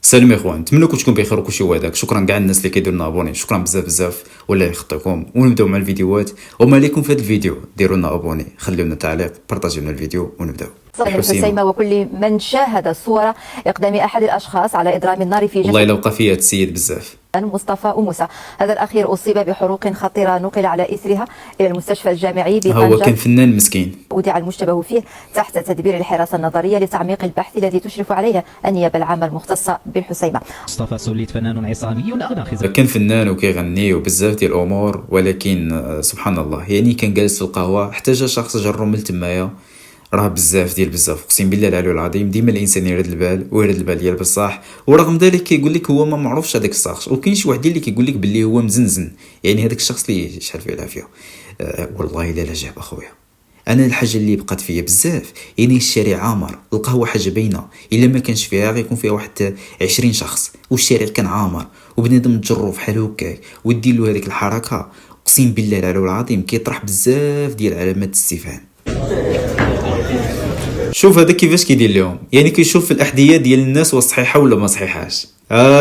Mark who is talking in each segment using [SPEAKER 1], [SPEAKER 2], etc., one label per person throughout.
[SPEAKER 1] سلام يا اخوان، نتمنى تكون بخير وكلشي هذاك. شكرا كاع الناس اللي كيديروا لنا ابوني، شكرا بزاف بزاف ولا يخطيكم. ونبداو مع الفيديوهات. وما عليكم في هذا الفيديو ديروا لنا ابوني، خليو لنا تعليق، بارطاجيو لنا الفيديو ونبداو.
[SPEAKER 2] الحسيمة وكل من شاهد الصور إقدام أحد الأشخاص على إضرام النار في
[SPEAKER 1] والله
[SPEAKER 2] جسد
[SPEAKER 1] الا بقى فيها السيد بزاف.
[SPEAKER 2] مصطفى وموسى. هذا الأخير أصيب بحروق خطيرة، نقل على إثرها إلى المستشفى الجامعي
[SPEAKER 1] هو
[SPEAKER 2] بطنجة.
[SPEAKER 1] كان فنان مسكين.
[SPEAKER 2] ودع المشتبه فيه تحت تدبير الحراسة النظرية لتعميق البحث الذي تشرف عليه النيابة العامة المختصة بالحسيمة.
[SPEAKER 3] مصطفى سوليت فنان عصامي أغنى خزان.
[SPEAKER 1] كان فنان وكيغني وبزاف ديال الامور، ولكن سبحان الله يعني كان جالس في القهوه حتى جا شخص جرو من تمايا. راه بزاف اقسم بالله العلي العظيم. ديما الانسان يرد البال ويرد البال ديال بصح، ورغم ذلك كيقول لك هو ما معروفش هذاك الشخص. وكاين شي واحد اللي كيقول لك باللي هو مزنزن، يعني هذاك الشخص اللي شحال فيه العافيه. والله الا لا جاب اخويا. انا الحاجه اللي بقات فيا بزاف يعني الشارع عامر، القهوه حاجه باينه، الا ما كانش فيها غيكون فيها واحد 20 شخص، والشارع كان عامر وبنادم تجرو بحال هكاك ودير له هذيك الحركه. اقسم بالله العلي العظيم كيطرح بزاف ديال علامات الاستفهام. شوف هذا كيفاش كيدير لهم، يعني كيشوف في الاحذيه ديال الناس واش صحيحه ولا ما صحيحاش.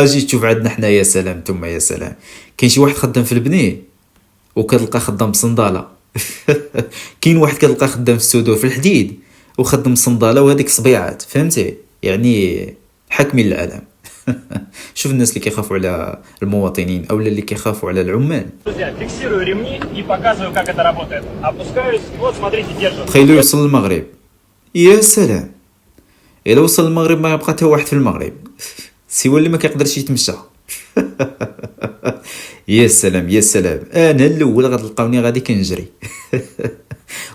[SPEAKER 1] جيت تشوف عندنا حنا يا سلام ثم يا سلام. كاين شي واحد خدام في البني وكتلقى خدام بصنداله. كاين واحد كتلقى خدام في السودو في الحديد وخدم صنداله وهذيك صبيعات، فهمتي؟ يعني حاكمين العالم. شوف الناس اللي كيخافوا على المواطنين او اللي كيخافوا على العمال.
[SPEAKER 4] Фиксирую ремни и показываю, как это работает. Опускаюсь, вот смотрите, держу.
[SPEAKER 1] تخيلوا يوصل للمغرب. يا سلام، الا وصل المغرب ما يبقى حتى واحد في المغرب سوى اللي ما كيقدرش يتمشى. يا سلام يا سلام، انا الاول غتلقاوني غادي كنجري.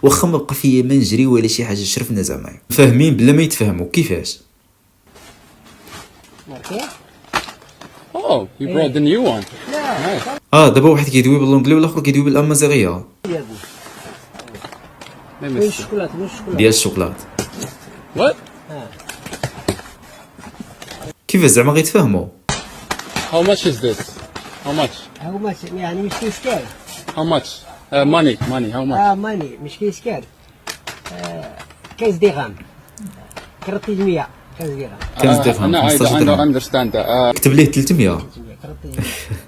[SPEAKER 1] واخا ما بقى فيا ما نجري ولا شي حاجه، شرفنا زعما فاهمين بلا ما يتفهموا كيفاش.
[SPEAKER 5] Oh, you brought the new one.
[SPEAKER 1] دابا واحد كيدوي باللونجلي والاخر كيدوي بالامازيغيه
[SPEAKER 5] Let me see.
[SPEAKER 1] ديال الشوكولات.
[SPEAKER 5] What?
[SPEAKER 1] كيفاش زعما غيتفاهموا؟
[SPEAKER 5] How much is this? How much?
[SPEAKER 6] How much يعني مش كيسكار
[SPEAKER 5] How much? Money. How much?
[SPEAKER 6] ماني مش كيسكار 15 درهم كرتي 100 15 درهم
[SPEAKER 1] كان درهم
[SPEAKER 5] No, I
[SPEAKER 1] 15
[SPEAKER 5] don't
[SPEAKER 1] درهم.
[SPEAKER 5] understand that.
[SPEAKER 1] كتب ليه 300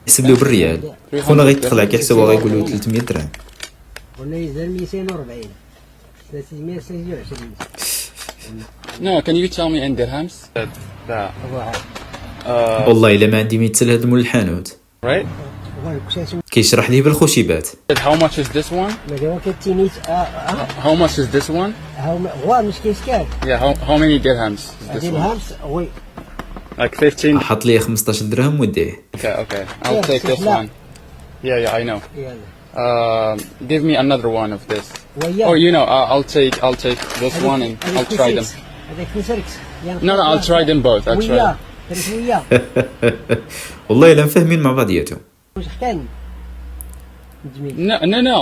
[SPEAKER 1] يحسب له بالريال. خونا غيتخلع كيحسبوا غيقول له 300 درهم.
[SPEAKER 6] ولا يزال 240 323
[SPEAKER 5] No, can you tell me in dirhams? That.
[SPEAKER 1] والله الا ما عندي مثل هذا مول الحانوت
[SPEAKER 5] Right?
[SPEAKER 1] كيشرح ليه بالخشيبات.
[SPEAKER 5] How much is this one?
[SPEAKER 6] ماذا كتينيت
[SPEAKER 5] How much is this one?
[SPEAKER 6] هو مش كيسكار
[SPEAKER 5] Yeah, how many dirhams is this one?
[SPEAKER 6] درهم وي
[SPEAKER 5] Like 15?
[SPEAKER 1] حط ليه 15 درهم وديه.
[SPEAKER 5] Okay. I'll take this one. Yeah, I know.
[SPEAKER 6] يلا
[SPEAKER 5] Give me another one of this.
[SPEAKER 6] ويا
[SPEAKER 5] Oh, you know, I'll take this one and I'll try them.
[SPEAKER 6] هذاك نسركس
[SPEAKER 5] No, I'll try them both. I'll try.
[SPEAKER 6] ويا درت ويا
[SPEAKER 1] والله الا فاهمين مع بعضياتهم.
[SPEAKER 6] واش كان جميل
[SPEAKER 5] No.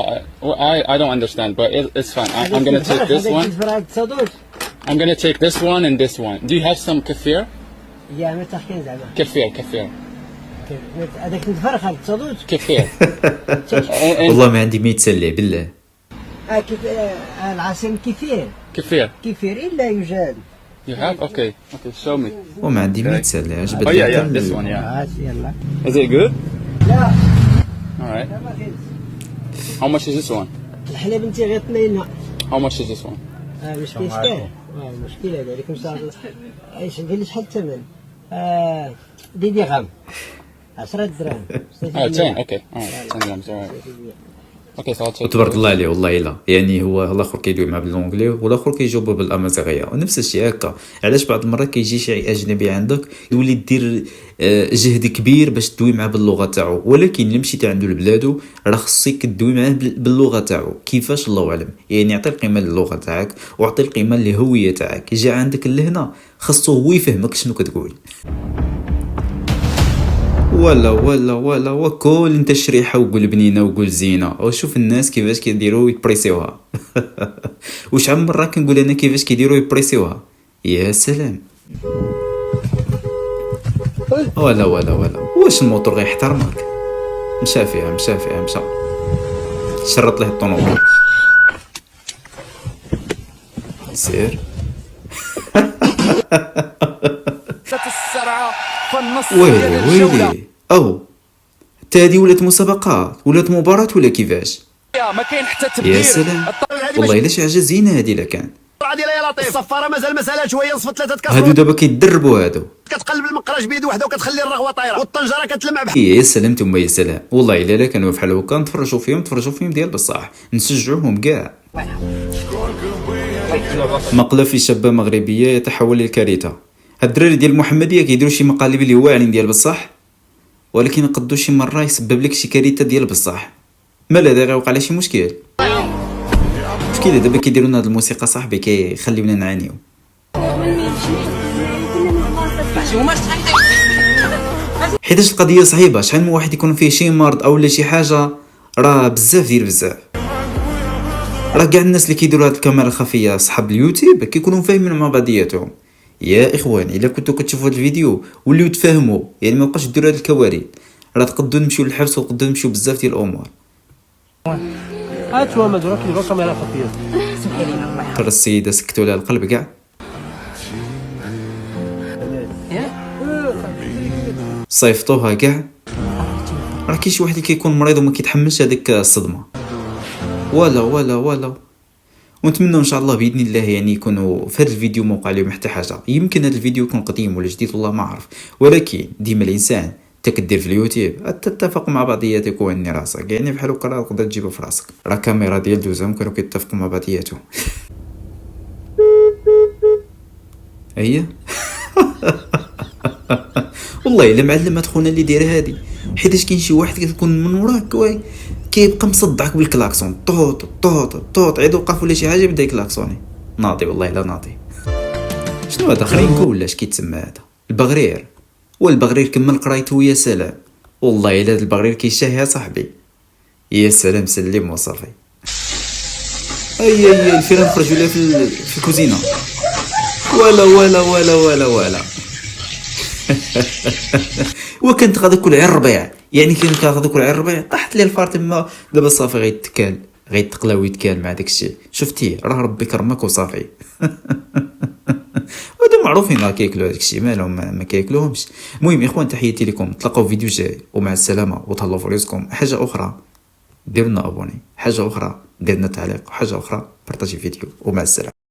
[SPEAKER 5] I don't understand, but it's fine. I'm gonna take this one. I'm gonna take this one and this one. Do you have some kefir?
[SPEAKER 6] يا ما تحكي زعما
[SPEAKER 5] Kefir.
[SPEAKER 6] هذاك نتفرخ هذاك تصدوج
[SPEAKER 5] Kefir.
[SPEAKER 1] والله ما عندي ما يتسلى بالله.
[SPEAKER 6] كيف العاصم
[SPEAKER 5] Kefir.
[SPEAKER 6] كثير إلا يوجد
[SPEAKER 5] You have? Okay, show me.
[SPEAKER 1] وما عندي ما يتسلى. عجبتني.
[SPEAKER 5] Oh yeah, this one, yeah.
[SPEAKER 6] يلا
[SPEAKER 5] Is it good?
[SPEAKER 6] لا
[SPEAKER 5] Alright. How much is this one?
[SPEAKER 6] الحليب انت غير طنينة
[SPEAKER 5] How much is this one?
[SPEAKER 6] مش كيسكار مشكلة هذيك ان شاء الله ايش ندير شحال الثمن دي درهم 10 درهم
[SPEAKER 5] 10, okay. Alright, 10 grams, alright. Okay, so I'll take
[SPEAKER 1] وتبارك الله عليه والله الا يعني هو الاخر كيدوي مع باللونجلي والاخر كيجاوب بالامازيغيه ونفس الشيء هكا. علاش بعض المرات كيجي شي اجنبي عندك يولي دير جهد كبير باش تدوي معاه باللغه تاعو، ولكن الا مشيتي عنده لبلادو راه خصك تدوي معاه باللغه تاعو. كيفاش؟ الله اعلم. يعني عطي القيمه للغه تاعك وعطي القيمه للهويه تاعك. يجي عندك لهنا خصو هو يفهمك شنو كتقول. ولا وكل انت شريحه وقول بنينه وقول زينه. وشوف الناس كيفاش كيديروا يبريسيوها. وشحال من مره كنقول انا كيفاش كيديروا يبريسيوها. يا سلام. ولا واش الموتور غيحترمك؟ مشى فيها مشى شرط ليه الطوموبيل. سير.
[SPEAKER 7] المصارعة فالنص
[SPEAKER 1] ويلي او حتى هادي ولات مسابقات ولات مباراة ولا كيفاش؟
[SPEAKER 7] ما كاين حتى تبديل.
[SPEAKER 1] يا سلام والله الا شي حاجه زينه هادي لا كان.
[SPEAKER 6] يا لطيف الصفاره مازال مساله شويه نصفت 3 كاسرون.
[SPEAKER 1] هادو دابا كيتدربوا هادو.
[SPEAKER 6] كتقلب المقراش بيد وحده وكتخلي الرغوه طايره والطنجره كتلمع بحال.
[SPEAKER 1] يا سلام ثم يا سلام والله الا كانوا بحال هكا نتفرجوا فيهم ديال بصح نشجعوهم كاع. مقلة شابة مغربية يتحول للكارثة. هاد الدراري ديال المحمدية كيديروا شي مقالب اللي واعرين ديال بصح ولكن قدو شي مرة يسبب لك شي كارثة ديال بصح. مالا دابا غيوقع لها شي مشكل دابا كيديروا لنا هاد الموسيقى صاحبي كيخليونا نعانيو. حيتاش القضية صعيبة. شحال من واحد يكون فيه شي مرض او شي حاجة راه بزاف راه كاع الناس اللي كيديروا هاد الكاميرا الخفيه صحاب اليوتيوب كيكونوا فاهمين مع بعضياتهم. يا اخوان الا كنتو كتشوفوا هاد الفيديو وليو تفاهموا يعني ما بقاش ديروا هاد الكوارث راه تقدروا نمشيو للحبس وتقدروا نمشيو بزاف ديال الامور.
[SPEAKER 6] هاتوا مدرك كيديروا كاميرا خفيه.
[SPEAKER 1] ترى السيده سكتوا لها القلب كاع. صيفطوها كاع. راه كاين شي واحد اللي كيكون مريض وما كيتحملش هذيك الصدمه. ولا ونتمنى ان شاء الله باذن الله يعني يكونوا في هذا الفيديو موقع لهم حتى حاجه. يمكن هذا الفيديو يكون قديم ولا جديد والله ما عارف ولكن ديما الانسان تكدير في اليوتيوب تتفق مع بعضياتك واني راسك يعني بحال هكا راه تقدر تجيبها في راسك. راه كاميرا ديال دوزهم كانوا كيتفقوا مع بعضياتهم. هي والله الا معلمات خونا اللي دايره هادي حيتاش كاين شي واحد كتكون من وراك كيبقى مصدعك بالكلاكسون طوط عيد وقف ولا شي حاجه بدا يكلاكسوني. ناضي والله الا ناضي. شنو هذا خرينكو ولا اش كيتسمى هذا؟ البغرير. والبغرير كمل قرايته يا سلام. والله الا البغرير كيشهي يا صاحبي. يا سلام سلم وصافي. اي الفيران خرجوا لها في الكوزينه. ولا وكنت غادي كل عير الربيع يعني كنت غادي كل عير الربيع طاحت لي الفار تما دابا صافي غيتقلا ويتكال مع داكشي. شفتي راه ربي كرمك وصافي. هادو معروفين راه كياكلوا داكشي مالهم ما كياكلوهمش. المهم اخوان تحياتي لكم نتلاقاو في فيديو جاي ومع السلامه وتهلاو في رزقكم. حاجه اخرى ديروا لنا ابوني حاجه اخرى دير لنا تعليق وحاجه اخرى بارطاجي فيديو ومع السلامه.